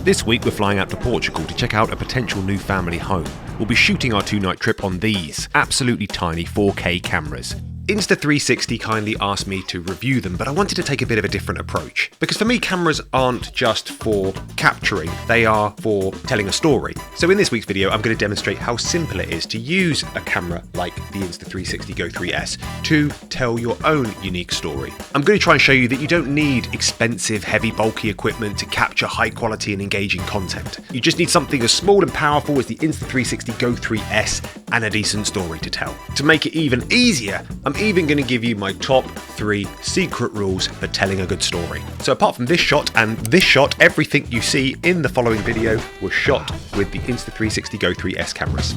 This week we're flying out to Portugal to check out a potential new family home. We'll be shooting our 2-night trip on these absolutely tiny 4K cameras. Insta360 kindly asked me to review them, but I wanted to take a bit of a different approach. Because for me, cameras aren't just for capturing, they are for telling a story. So in this week's video, I'm going to demonstrate how simple it is to use a camera like the Insta360 Go3s to tell your own unique story. I'm going to try and show you that you don't need expensive, heavy, bulky equipment to capture high quality and engaging content. You just need something as small and powerful as the Insta360 Go3s and a decent story to tell. To make it even easier, I'm even going to give you my top 3 secret rules for telling a good story. So apart from this shot and this shot, everything you see in the following video was shot with the Insta360 Go3s cameras.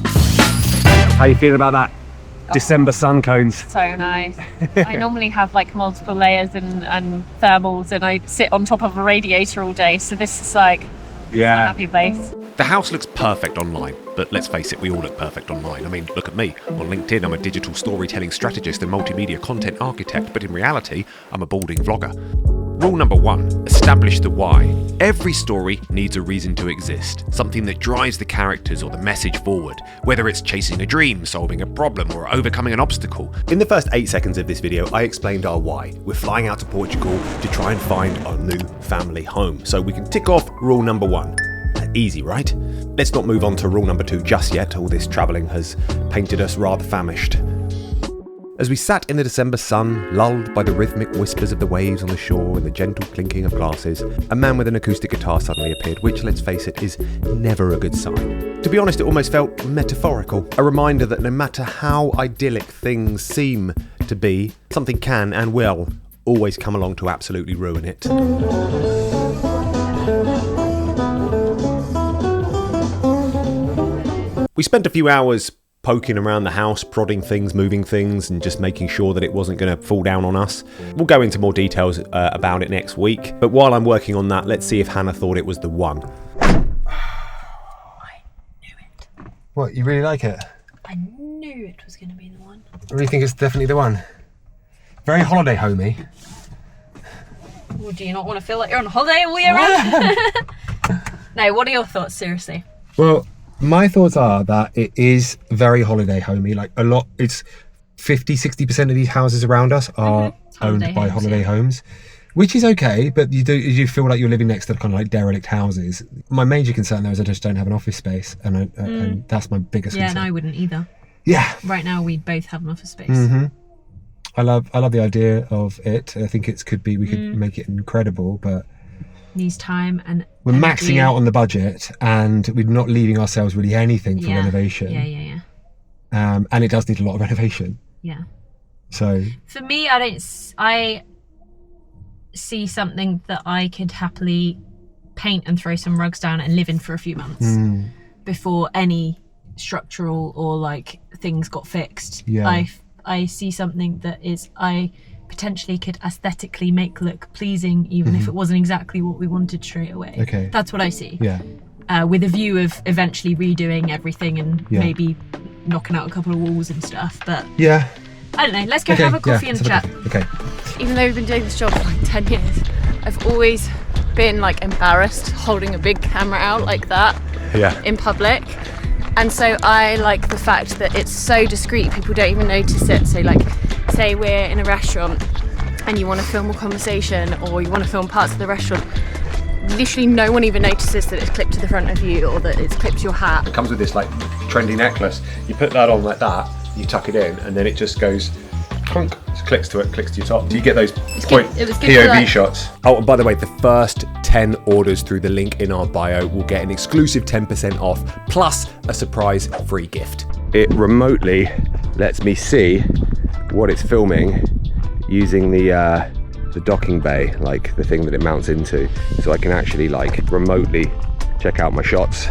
How are you feeling about that? December sun cones. So nice. I normally have like multiple layers and thermals, and I sit on top of a radiator all day, so this is like a happy place. The house looks perfect online, but let's face it, we all look perfect online. I mean, look at me. On LinkedIn, I'm a digital storytelling strategist and multimedia content architect, but in reality, I'm a balding vlogger. Rule number 1, establish the why. Every story needs a reason to exist, something that drives the characters or the message forward, whether it's chasing a dream, solving a problem, or overcoming an obstacle. In the first 8 seconds of this video, I explained our why. We're flying out to Portugal to try and find our new family home, so we can tick off rule number 1. Easy, right? Let's not move on to rule number 2 just yet. All this travelling has painted us rather famished. As we sat in the December sun, lulled by the rhythmic whispers of the waves on the shore and the gentle clinking of glasses, a man with an acoustic guitar suddenly appeared, which, let's face it, is never a good sign. To be honest, it almost felt metaphorical, a reminder that no matter how idyllic things seem to be, something can and will always come along to absolutely ruin it. We spent a few hours poking around the house, prodding things, moving things, and just making sure that it wasn't going to fall down on us. We'll go into more details about it next week, but while I'm working on that, let's see if Hannah thought it was the one. I knew it. What, you really like it? I knew it was going to be the one. I really think it's definitely the one. Very holiday homey. Well, do you not want to feel like you're on holiday all year round? No, what are your thoughts, seriously? Well, my thoughts are that it is very holiday homey. Like a lot, it's 50-60% of these houses around us are owned by holiday homes, which is okay, but you feel like you're living next to kind of like derelict houses. My major concern though is I just don't have an office space, and that's my biggest concern. Yeah, and I wouldn't either. Yeah. Right now we both have an office space. Mm-hmm. I love the idea of it. I think we could make it incredible, but needs time and we're maxing out on the budget, and we're not leaving ourselves really anything for renovation. Yeah. And it does need a lot of renovation. Yeah. So for me, I see something that I could happily paint and throw some rugs down and live in for a few months before any structural or like things got fixed. Yeah. I see something that I potentially could aesthetically make look pleasing, even if it wasn't exactly what we wanted straight away. Okay. That's what I see. Yeah. With a view of eventually redoing everything and maybe knocking out a couple of walls and stuff. But yeah, I don't know. Let's go have a coffee and chat. Okay. Even though we've been doing this job for like 10 years, I've always been like embarrassed holding a big camera out like that in public. And so I like the fact that it's so discreet, people don't even notice it. So like, say we're in a restaurant and you want to film a conversation or you want to film parts of the restaurant, literally no one even notices that it's clipped to the front of you or that it's clipped to your hat. It comes with this like trendy necklace. You put that on like that, you tuck it in, and then it just goes clunk, clicks to your top. Do you get those POV shots? Oh, and by the way, the first 10 orders through the link in our bio will get an exclusive 10% off plus a surprise free gift. It remotely lets me see what it's filming using the docking bay, like the thing that it mounts into, so I can actually like remotely check out my shots.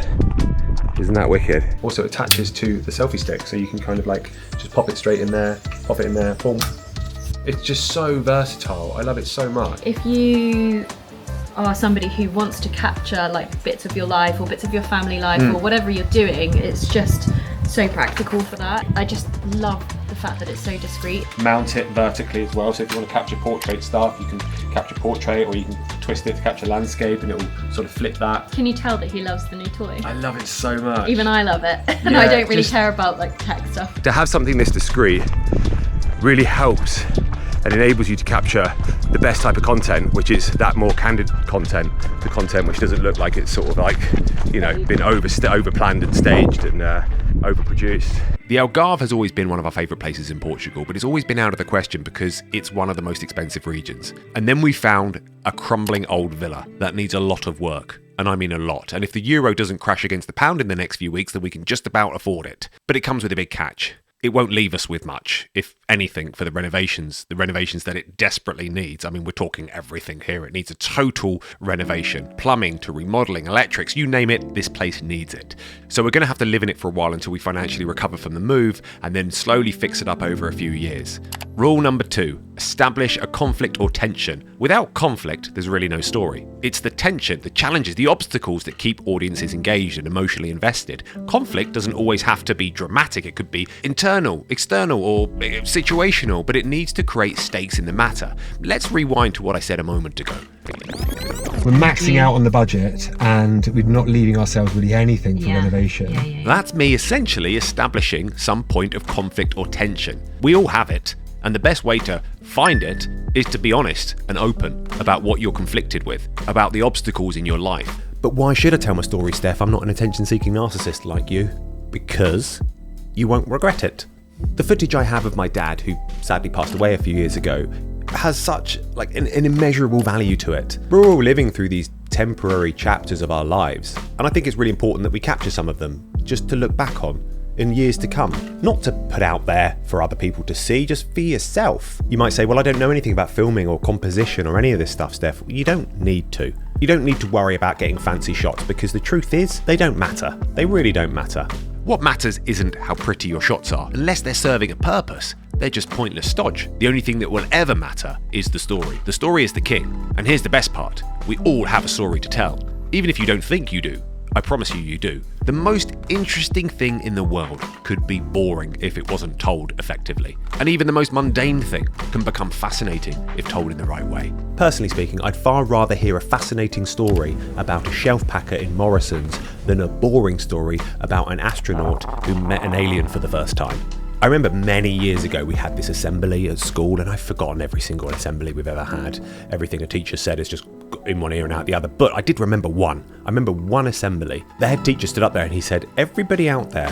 Isn't that wicked? Also attaches to the selfie stick, so you can kind of like just pop it straight in there, pop it in there, boom. It's just so versatile. I love it so much. If you are somebody who wants to capture like bits of your life or bits of your family life or whatever you're doing, it's just so practical for that. I just love the fact that it's so discreet. Mount it vertically as well, so if you want to capture portrait stuff, you can capture portrait, or you can twist it to capture landscape and it will sort of flip that. Can you tell that he loves the new toy? I love it so much. Even I love it. And Yeah, I don't really just- care about like tech stuff. To have something this discreet really helps and enables you to capture the best type of content, which is that more candid content, the content which doesn't look like it's sort of like, you know, been over-planned and staged and overproduced. The Algarve has always been one of our favourite places in Portugal, but it's always been out of the question because it's one of the most expensive regions. And then we found a crumbling old villa that needs a lot of work. And I mean a lot. And if the euro doesn't crash against the pound in the next few weeks, then we can just about afford it. But it comes with a big catch. It won't leave us with much, if anything, for the renovations that it desperately needs. I mean, we're talking everything here. It needs a total renovation. Plumbing to remodelling, electrics, you name it, this place needs it. So we're going to have to live in it for a while until we financially recover from the move and then slowly fix it up over a few years. Rule number 2, establish a conflict or tension. Without conflict, there's really no story. It's the tension, the challenges, the obstacles that keep audiences engaged and emotionally invested. Conflict doesn't always have to be dramatic. It could be internal, external, or situational, but it needs to create stakes in the matter. Let's rewind to what I said a moment ago. We're maxing out on the budget and we're not leaving ourselves really anything for Yeah. renovation. Yeah. That's me essentially establishing some point of conflict or tension. We all have it, and the best way to find it is to be honest and open about what you're conflicted with, about the obstacles in your life. But why should I tell my story, Steph? I'm not an attention-seeking narcissist like you. Because you won't regret it. The footage I have of my dad, who sadly passed away a few years ago, has such like an immeasurable value to it. We're all living through these temporary chapters of our lives, and I think it's really important that we capture some of them just to look back on in years to come. Not to put out there for other people to see, just for yourself. You might say, well, I don't know anything about filming or composition or any of this stuff, Steph. You don't need to. You don't need to worry about getting fancy shots, because the truth is, they don't matter. They really don't matter. What matters isn't how pretty your shots are, unless they're serving a purpose. They're just pointless stodge. The only thing that will ever matter is the story. The story is the king. And here's the best part. We all have a story to tell. Even if you don't think you do. I promise you do. The most interesting thing in the world could be boring if it wasn't told effectively. And even the most mundane thing can become fascinating if told in the right way. Personally speaking, I'd far rather hear a fascinating story about a shelf packer in Morrison's than a boring story about an astronaut who met an alien for the first time. I remember many years ago we had this assembly at school, and I've forgotten every single assembly we've ever had. Everything a teacher said is just in one ear and out the other. But I did remember one. I remember one assembly. The head teacher stood up there and he said, everybody out there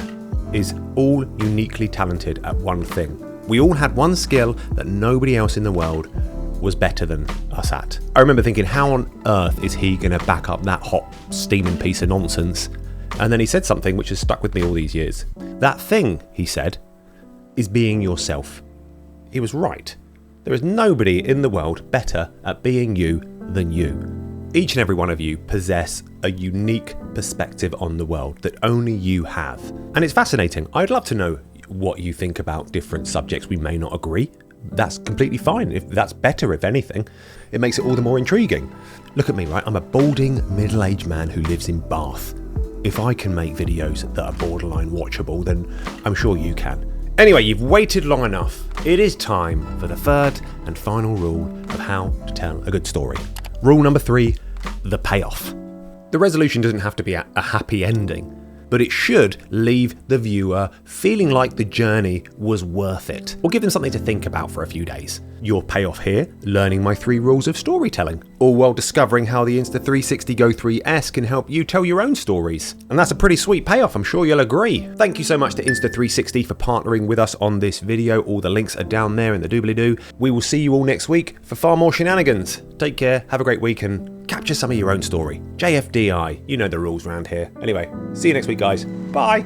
is all uniquely talented at one thing. We all had one skill that nobody else in the world was better than us at. I remember thinking, how on earth is he going to back up that hot, steaming piece of nonsense? And then he said something which has stuck with me all these years. That thing, he said, is being yourself. He was right. There is nobody in the world better at being you than you. Each and every one of you possess a unique perspective on the world that only you have. And it's fascinating. I'd love to know what you think about different subjects we may not agree. That's completely fine. If that's better, if anything, it makes it all the more intriguing. Look at me, right? I'm a balding middle-aged man who lives in Bath. If I can make videos that are borderline watchable, then I'm sure you can. Anyway, you've waited long enough. It is time for the third and final rule of how to tell a good story. Rule number 3, the payoff. The resolution doesn't have to be a happy ending, but it should leave the viewer feeling like the journey was worth it, or give them something to think about for a few days. Your payoff here, learning my 3 rules of storytelling, all while discovering how the Insta360 Go3s can help you tell your own stories. And that's a pretty sweet payoff, I'm sure you'll agree. Thank you so much to Insta360 for partnering with us on this video. All the links are down there in the doobly-doo. We will see you all next week for far more shenanigans. Take care, have a great week, and capture some of your own story. JFDI, you know the rules around here. Anyway, see you next week, guys. Bye.